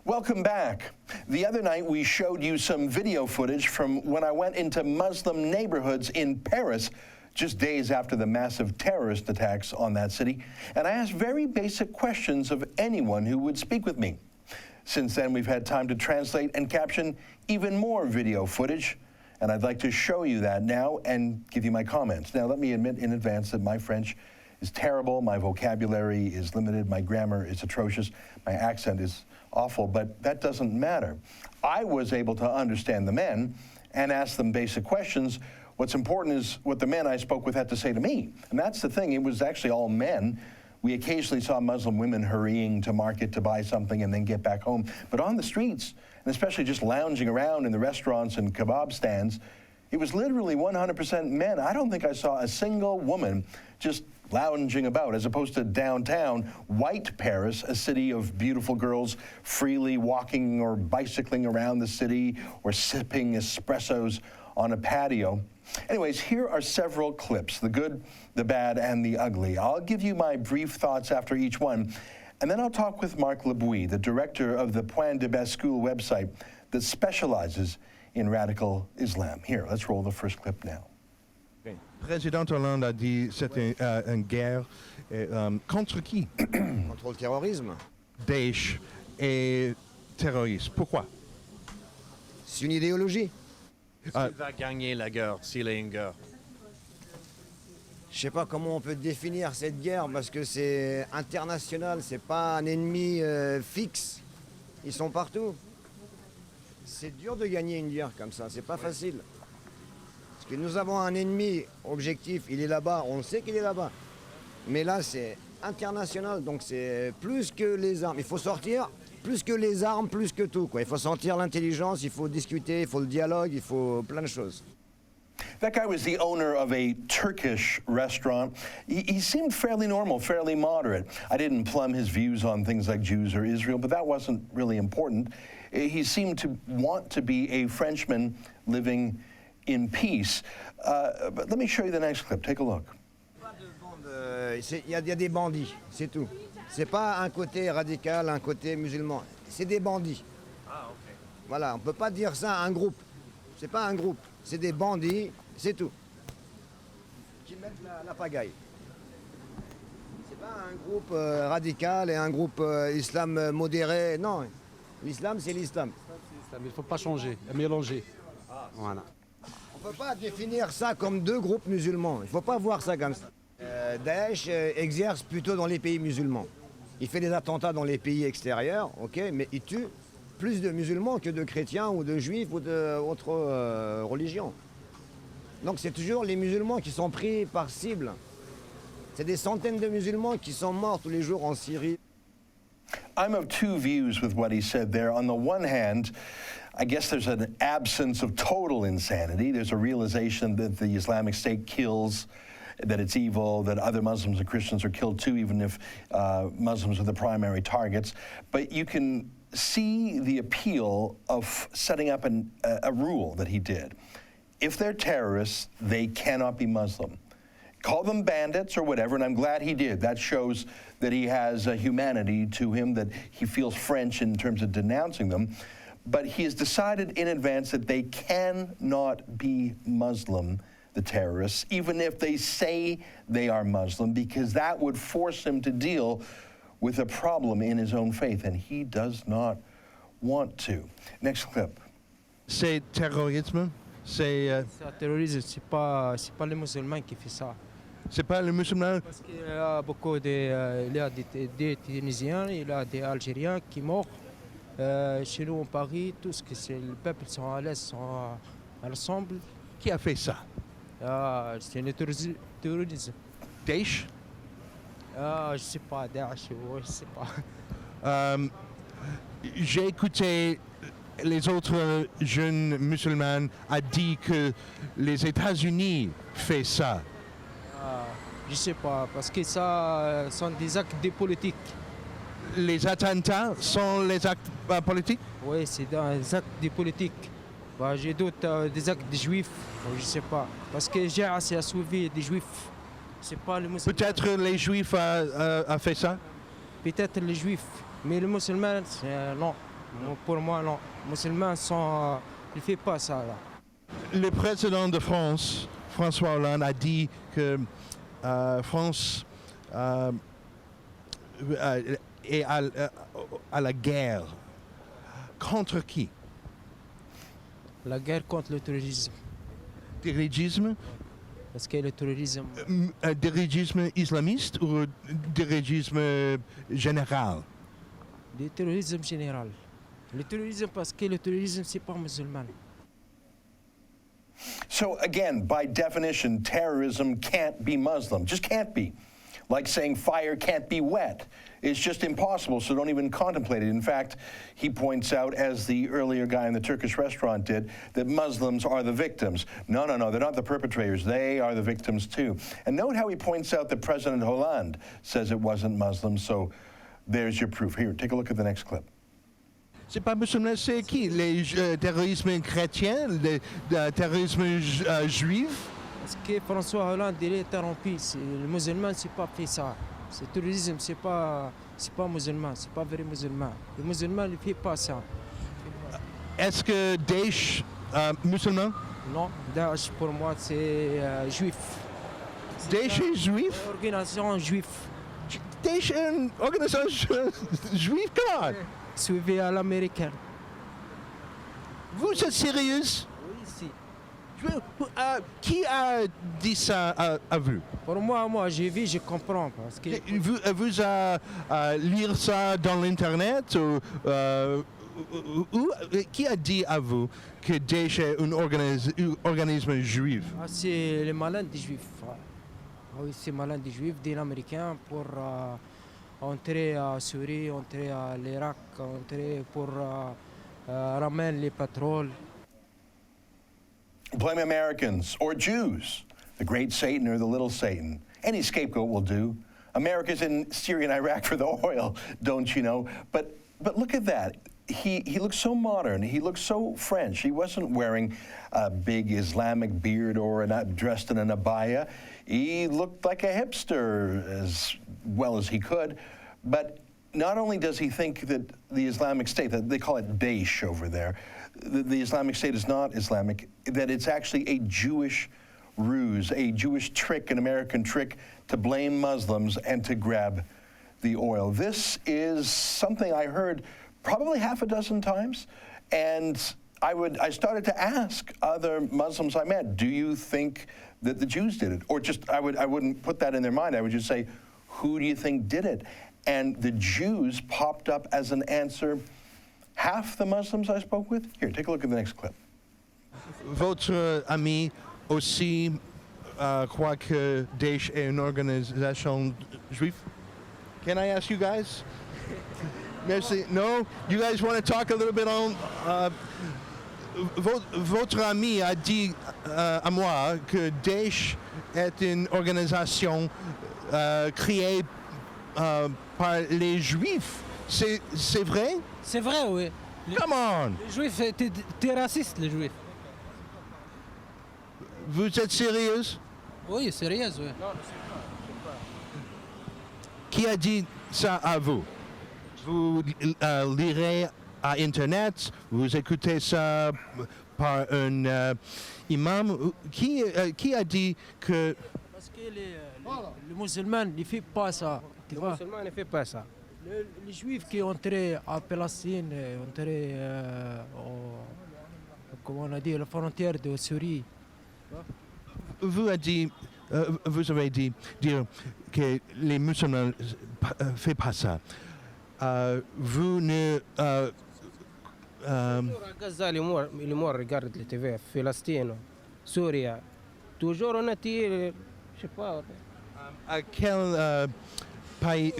Welcome back. The other night we showed you some video footage from when I went into Muslim neighborhoods in Paris just days after the massive terrorist attacks on that city, and I asked very basic questions of anyone who would speak with me. Since then, we've had time to translate and caption even more video footage, and I'd like to show you that now and give you my comments. Now, let me admit in advance that my French is terrible, my vocabulary is limited, my grammar is atrocious, my accent is awful, but that doesn't matter. I was able to understand the men and ask them basic questions. What's important is what the men I spoke with had to say to me. And that's the thing, it was actually all men. We occasionally saw Muslim women hurrying to market to buy something and then get back home. But on the streets, and especially just lounging around in the restaurants and kebab stands, it was literally 100% men. I don't think I saw a single woman just lounging about, as opposed to downtown, white Paris, a city of beautiful girls freely walking or bicycling around the city or sipping espressos on a patio. Anyways, here are several clips, the good, the bad, and the ugly. I'll give you my brief thoughts after each one, and then I'll talk with Marc Lebouy, the director of the Point de Best School website that specializes in radical Islam. Here, let's roll the first clip now. Président Hollande a dit que c'était une guerre contre qui? Contre le terrorisme. Daesh et terroristes. Pourquoi? C'est une idéologie. Qui va gagner la guerre s'il y a une guerre? Je ne sais pas comment on peut définir cette guerre parce que c'est international, c'est pas un ennemi fixe. Ils sont partout. C'est dur de gagner une guerre comme ça, c'est pas facile. Parce que nous avons un ennemi objectif, il est là-bas, on sait qu'il est là-bas. Mais là, c'est international, donc c'est plus que les armes. Il faut sortir, plus que les armes, plus que tout, quoi. Il faut sentir l'intelligence, il faut discuter, il faut le dialogue, il faut plein de choses. That guy was the owner of a Turkish restaurant. He seemed fairly normal, fairly moderate. I didn't plumb his views on things like Jews or Israel, but that wasn't really important. He seemed to want to be a Frenchman living in peace. But let me show you the next clip. Take a look. Il y a des bandits, c'est tout. C'est pas un côté radical, un côté musulman. C'est des bandits. Ah, ok. Voilà, on peut pas dire ça à un groupe. C'est pas un groupe, c'est des bandits, c'est tout. Qui mettent la pagaille. C'est pas un groupe radical et un groupe islam modéré. Non, l'islam, c'est l'islam. Il ne faut pas changer, mélanger. Voilà. On ne peut pas définir ça comme deux groupes musulmans. Il ne faut pas voir ça comme ça. Daesh exerce plutôt dans les pays musulmans. Il fait des attentats dans les pays extérieurs, ok, mais il tue plus de musulmans que de chrétiens ou de juifs ou d'autres religions. Donc c'est toujours les musulmans qui sont pris par cible. C'est des centaines de musulmans qui sont morts tous les jours en Syrie. I'm of two views with what he said there. On the one hand, I guess there's an absence of total insanity. There's a realization that the Islamic State kills, that it's evil, that other Muslims and Christians are killed too, even if Muslims are the primary targets. But you can see the appeal of setting up a rule that he did. If they're terrorists, they cannot be Muslim. Call them bandits or whatever, and I'm glad he did. That shows that he has a humanity to him, that he feels French in terms of denouncing them. But he has decided in advance that they cannot be Muslim, the terrorists, even if they say they are Muslim, because that would force him to deal with a problem in his own faith, and he does not want to. Next clip. C'est terrorisme? C'est terrorisme, c'est pas les musulmans qui font ça. c'est pas les musulmans? Parce qu'il y a beaucoup il y a des Tunisiens, il y a des Algériens qui meurent. Chez nous en Paris, tout ce que c'est le peuple sont à l'aise, sont ensemble. Qui a fait ça? C'est le terrorisme. Daesh? Je sais pas, Daesh, je sais pas. J'ai écouté les autres jeunes musulmans a dit que les États-Unis font ça. Je sais pas, parce que ça sont des actes de politique. Les attentats sont les actes politiques? Oui, c'est des actes de politique. J'ai d'autres des actes de juifs, je sais pas. Parce que j'ai assez à suivi des juifs. C'est pas les musulmans. Peut-être les juifs a fait ça? Peut-être les juifs, mais les musulmans, non. Pour moi, non. Musulmans sont, ne font pas ça là. Le président de France, François Hollande, a dit que France est à la guerre. Contre qui? La guerre contre le terrorisme. Dirigisme, Parce que le terrorisme, dirigisme islamiste ou dirigisme général? le terrorisme général. Le terrorisme parce que le terrorisme c'est pas musulman. So again, by definition, terrorism can't be Muslim. Just can't be. Like saying fire can't be wet. It's just impossible, so don't even contemplate it. In fact, he points out, as the earlier guy in the Turkish restaurant did, that Muslims are the victims. No, they're not the perpetrators. They are the victims too. And note how he points out that President Hollande says it wasn't Muslim, so there's your proof. Here, take a look at the next clip. C'est pas musulman, c'est qui? Les terrorismes chrétiens, le terrorisme juif? Parce que François Hollande il est interrompu. Le musulman c'est pas fait ça. Le terrorisme c'est pas musulman, c'est pas vrai musulman. Le musulman ne fait pas ça. Est-ce que Daesh musulman? Non, Daesh pour moi c'est juif. Daesh est juif? Organisation juif. Daesh est une organisation juive? Comment? Suivi à l'américaine. Vous êtes sérieuse? Oui, si. Qui a dit ça à vous? Pour moi, j'ai vu, je comprends. Parce que Vous a lire ça dans l'internet ou qui a dit à vous que Daesh est un organisme juif? c'est les malins des juifs. Ah oui, c'est malin des juifs, des américains pour entrer à Syrie, entrer à l'Irak, entrer pour ramener les pétroles. Blame Americans or Jews, the great Satan or the little Satan. Any scapegoat will do. America's in Syria and Iraq for the oil, don't you know? But look at that. He looks so modern. He looks so French. He wasn't wearing a big Islamic beard or not dressed in an abaya. He looked like a hipster as well as he could. But not only does he think that the Islamic State, that they call it Daesh over there, the Islamic State is not Islamic, that it's actually a Jewish ruse, a Jewish trick, an American trick to blame Muslims and to grab the oil. This is something I heard probably half a dozen times, and I started to ask other Muslims I met, do you think that the Jews did it? Or just, I wouldn't put that in their mind. I would just say, who do you think did it? And the Jews popped up as an answer. Half the Muslims I spoke with. Here, take a look at the next clip. Votre ami aussi croit que Daesh est une organisation juive? Can I ask you guys? Merci. No? You guys want to talk a little bit on... votre ami a dit à moi que Daesh est une organisation créée par les Juifs. C'est vrai? C'est vrai, oui. Come on! Les Juifs, t'es raciste, les Juifs. Vous êtes sérieuse? Oui, sérieuse, oui. Qui a dit ça à vous? Vous lirez à Internet, vous écoutez ça par un imam. Qui a dit que... Parce que les musulmans ne font pas ça. Tu vois? musulman ne fait pas ça. Les juifs qui ont entré à Palestine, entré comment on a dit, la frontière de Syrie. Vous avez dit dire que les musulmans ne font pas ça. Vous ne... Gaza, les morts regardent le TV, Palestine, Syrie. Toujours on a tiré, je sais pas. à quel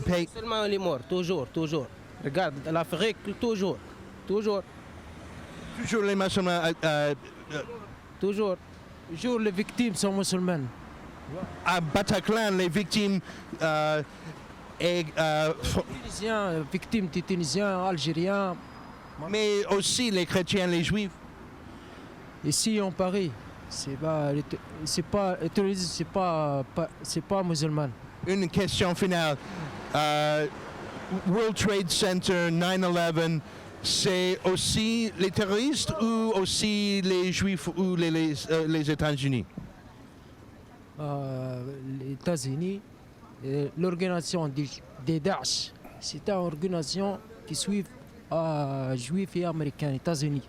pays... Seulement les morts, toujours. Regarde, l'Afrique, toujours. Toujours les musulmans... Toujours. Toujours les victimes sont musulmanes. à Bataclan, les victimes... Tunisiens, victimes des Tunisiens, Algériens. mais aussi les chrétiens, les juifs. Ici en Paris, c'est pas le terrorisme, c'est pas musulman. Une question finale. World Trade Center, 9/11, c'est aussi les terroristes ou aussi les juifs ou les États-Unis? Les États-Unis, l'organisation des Daesh, c'est une organisation qui suit juifs et américains, États-Unis.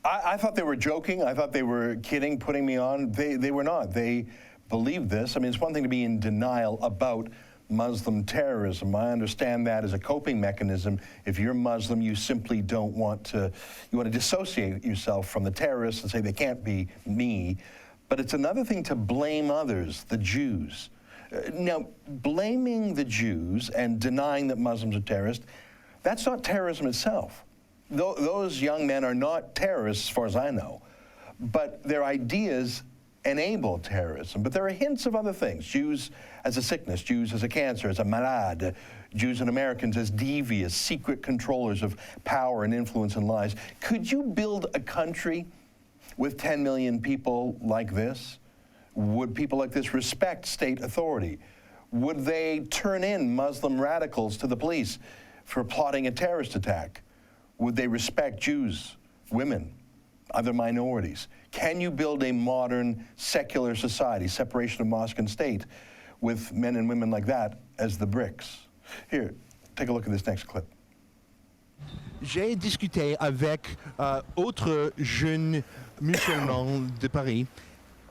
I thought they were joking. I thought they were kidding, putting me on. They were not. They believe this. I mean, it's one thing to be in denial about Muslim terrorism. I understand that as a coping mechanism. If you're Muslim, you simply don't want to, you want to dissociate yourself from the terrorists and say they can't be me. But it's another thing to blame others, the Jews. Now, blaming the Jews and denying that Muslims are terrorists, that's not terrorism itself. Those young men are not terrorists, as far as I know, but their ideas enable terrorism. But there are hints of other things. Jews as a sickness, Jews as a cancer, as a malade, Jews and Americans as devious, secret controllers of power and influence and lies. Could you build a country with 10 million people like this? Would people like this respect state authority? Would they turn in Muslim radicals to the police for plotting a terrorist attack? Would they respect Jews, women, other minorities? Can you build a modern secular society, separation of mosque and state, with men and women like that as the bricks? Here, take a look at this next clip. J'ai discuté avec autres jeunes musulmans de Paris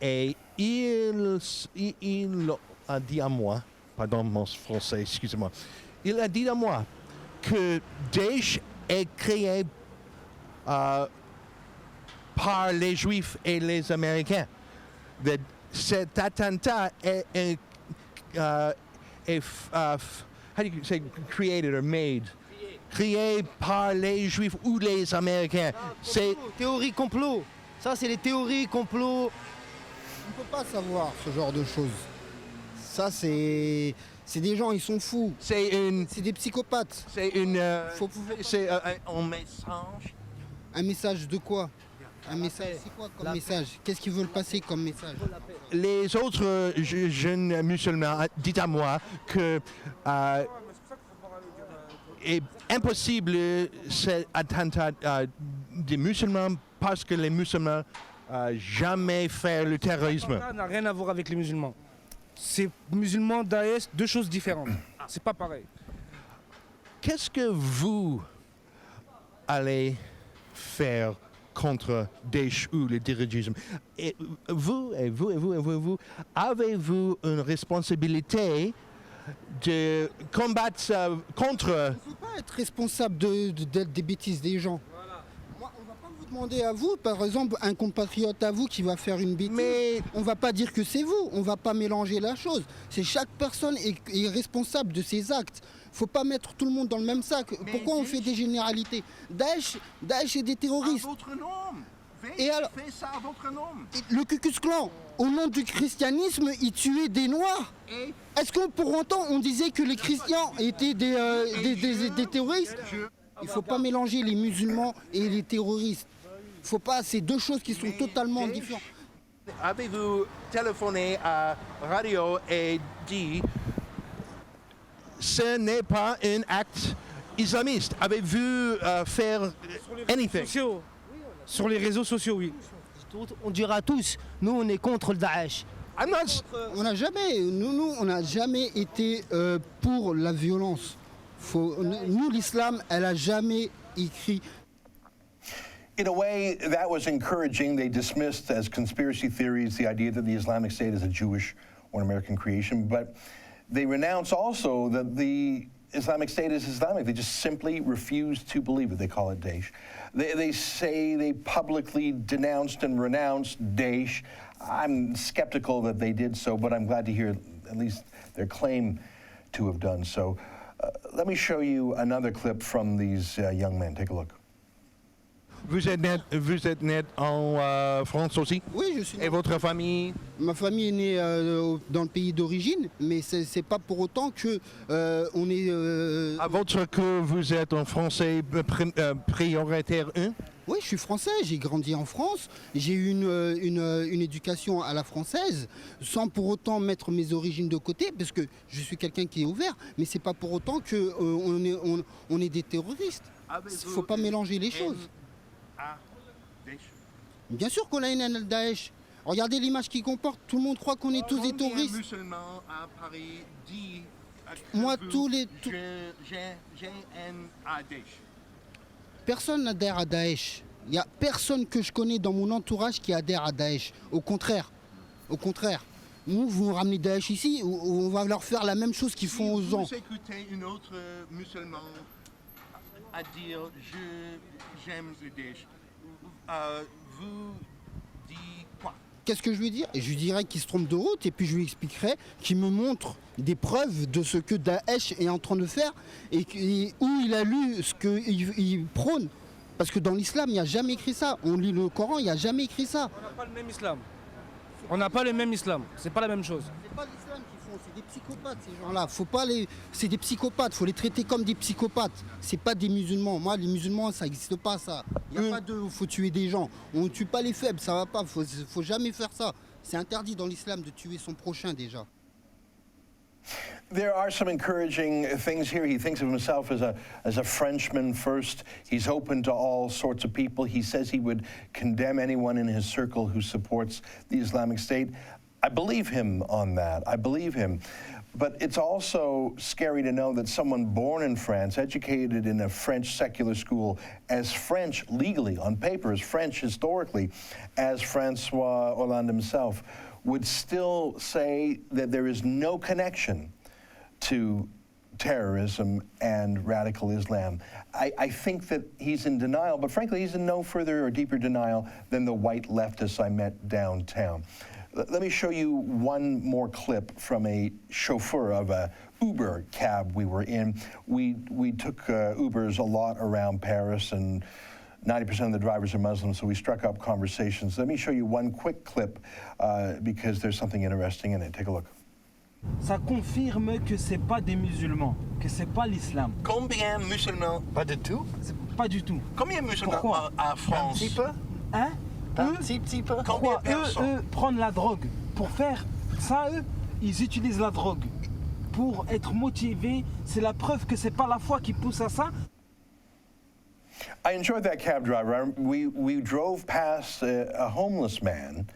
et il a dit à moi, pardon mon français, excusez-moi, il a dit à moi que Daesh est créé par les Juifs et les Américains. Cet attentat est how do you say created or made? Créé par les Juifs ou les Américains. C'est théorie complot. Ça, c'est les théories complot. On ne peut pas savoir ce genre de choses. Ça, c'est des gens, ils sont fous. C'est des psychopathes. C'est un message. Un message de quoi? Un message, c'est quoi comme message? Qu'est-ce qu'ils veulent passer comme message? Les autres jeunes musulmans disent à moi que est impossible cet attentat des musulmans parce que les musulmans jamais fait le terrorisme. Ça n'a rien à voir avec les musulmans. C'est musulmans, Daesh, deux choses différentes. C'est pas pareil. Qu'est-ce que vous allez faire contre Daesh ou le terrorisme? Et vous, avez-vous une responsabilité de combattre contre... Il ne faut pas être responsable des bêtises des gens. Voilà. Moi, on ne va pas vous demander à vous, par exemple, un compatriote à vous qui va faire une bêtise. Mais on ne va pas dire que c'est vous, on ne va pas mélanger la chose. C'est chaque personne est responsable de ses actes. Il ne faut pas mettre tout le monde dans le même sac. Mais pourquoi on fait des généralités? Daesh est des terroristes. À votre nom. Et alors, faites ça à votre nom. Le Ku Klux Klan, au nom du christianisme, ils tuaient des Noirs. Est-ce que pour autant on disait que les chrétiens étaient des terroristes? Il ne faut pas mélanger les musulmans et les terroristes. Il faut pas, c'est deux choses qui sont totalement différentes. Avez-vous téléphoné à radio et dit ce n'est pas un acte islamiste? Avez-vous fait anything? Sur les réseaux sociaux, oui. On dira tous, nous on est contre le Daesh. On n'a jamais été pour la violence. Nous, l'islam, elle a jamais écrit. In a way, that was encouraging. They dismissed as conspiracy theories the idea that the Islamic State is a Jewish or an American creation, but they renounce also that the Islamic State is Islamic. They just simply refuse to believe it. They call it Daesh. They say they publicly denounced and renounced Daesh. I'm skeptical that they did so, but I'm glad to hear at least their claim to have done so. Let me show you another clip from these young men. Take a look. Vous êtes né en France aussi? Oui, je suis né. Et votre famille? Ma famille est née dans le pays d'origine, mais c'est pas pour autant que on est. À votre que vous êtes un Français prioritaire 1? Oui, je suis français, j'ai grandi en France, j'ai eu une éducation à la française, sans pour autant mettre mes origines de côté, parce que je suis quelqu'un qui est ouvert, mais c'est pas pour autant qu'on est des terroristes. Il ne faut pas mélanger les choses. Bien sûr qu'on a une haine à Daesh. Regardez l'image qu'il comporte, tout le monde croit qu'on est tous des terroristes. Musulmans à Paris dit Moi, tous les... j'ai haine à Daesh. Personne n'adhère à Daesh. Il n'y a personne que je connais dans mon entourage qui adhère à Daesh. Au contraire. Au contraire. Nous, vous ramenez Daesh ici, on va leur faire la même chose qu'ils font aux gens. Vous écoutez une autre musulman à dire j'aime le Daesh. Vous dites quoi? Qu'est-ce que je lui dis? Et je lui dirais qu'il se trompe de route et puis je lui expliquerai qu'il me montre des preuves de ce que Daesh est en train de faire et où il a lu ce qu'il prône. Parce que dans l'islam, il n'y a jamais écrit ça. On lit le Coran, il n'y a jamais écrit ça. On n'a pas le même islam. On n'a pas le même islam. C'est pas la même chose. C'est pas l'islam qu'ils font, c'est des psychopathes ces gens-là. Faut pas les... C'est des psychopathes, faut les traiter comme des psychopathes. C'est pas des musulmans. Moi, les musulmans, ça n'existe pas ça. Il n'y a pas de faut tuer des gens. On ne tue pas les faibles, ça va pas. Faut jamais faire ça. C'est interdit dans l'islam de tuer son prochain déjà. There are some encouraging things here. He thinks of himself as a Frenchman first. He's open to all sorts of people. He says he would condemn anyone in his circle who supports the Islamic State. I believe him on that. I believe him. But it's also scary to know that someone born in France, educated in a French secular school, as French legally, on paper, as French historically, as Francois Hollande himself, would still say that there is no connection to terrorism and radical Islam. I think that he's in denial, but frankly, he's in no further or deeper denial than the white leftists I met downtown. Let me show you one more clip from a chauffeur of a Uber cab we were in. We took Ubers a lot around Paris, and 90% of the drivers are Muslims, so we struck up conversations. Let me show you one quick clip because there's something interesting in it. Take a look. Ça confirme que c'est pas des musulmans, que c'est pas l'islam. Combien de musulmans? Pas du tout. Pas du tout. Combien de musulmans à France? Un petit peu. Hein? Un petit peu. Combien de personnes? Eux prennent la drogue. Pour faire ça, eux, ils utilisent la drogue. Pour être motivés, c'est la preuve que c'est pas la foi qui pousse à ça. I enjoyed that cab driver. We drove past a homeless man,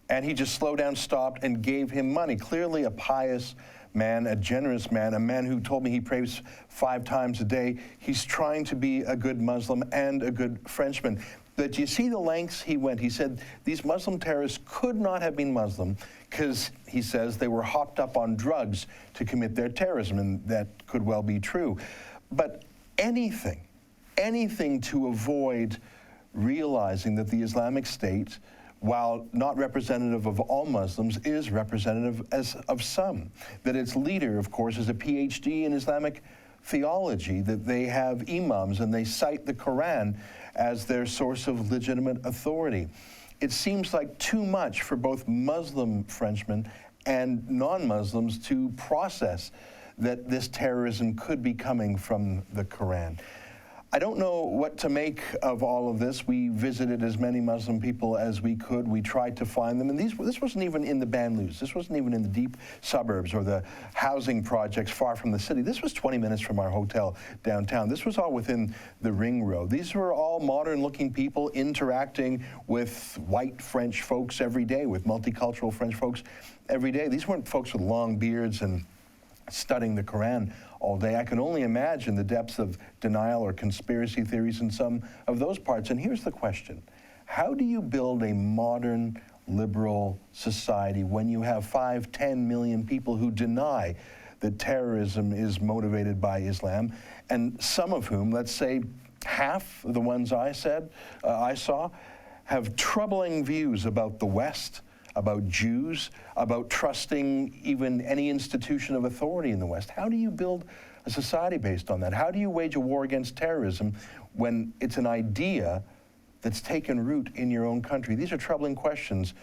and he just slowed down, stopped, and gave him money. Clearly a pious man, a generous man, a man who told me he prays 5 times a day. He's trying to be a good Muslim and a good Frenchman. But you see the lengths he went. He said these Muslim terrorists could not have been Muslim because, he says, they were hopped up on drugs to commit their terrorism, and that could well be true. But anything to avoid realizing that the Islamic State, while not representative of all Muslims, is representative of some. That its leader, of course, is a PhD in Islamic theology, that they have imams and they cite the Quran as their source of legitimate authority. It seems like too much for both Muslim Frenchmen and non-Muslims to process that this terrorism could be coming from the Quran. I don't know what to make of all of this. We visited as many Muslim people as we could. We tried to find them. And this wasn't even in the banlieues. This wasn't even in the deep suburbs or the housing projects far from the city. This was 20 minutes from our hotel downtown. This was all within the ring road. These were all modern-looking people interacting with white French folks every day, with multicultural French folks every day. These weren't folks with long beards and studying the Quran all day. I can only imagine the depths of denial or conspiracy theories in some of those parts. And here's the question. How do you build a modern, liberal society when you have 5-10 million people who deny that terrorism is motivated by Islam, and some of whom, let's say half the ones I saw, have troubling views about the West, about Jews, about trusting even any institution of authority in the West? How do you build a society based on that? How do you wage a war against terrorism when it's an idea that's taken root in your own country? These are troubling questions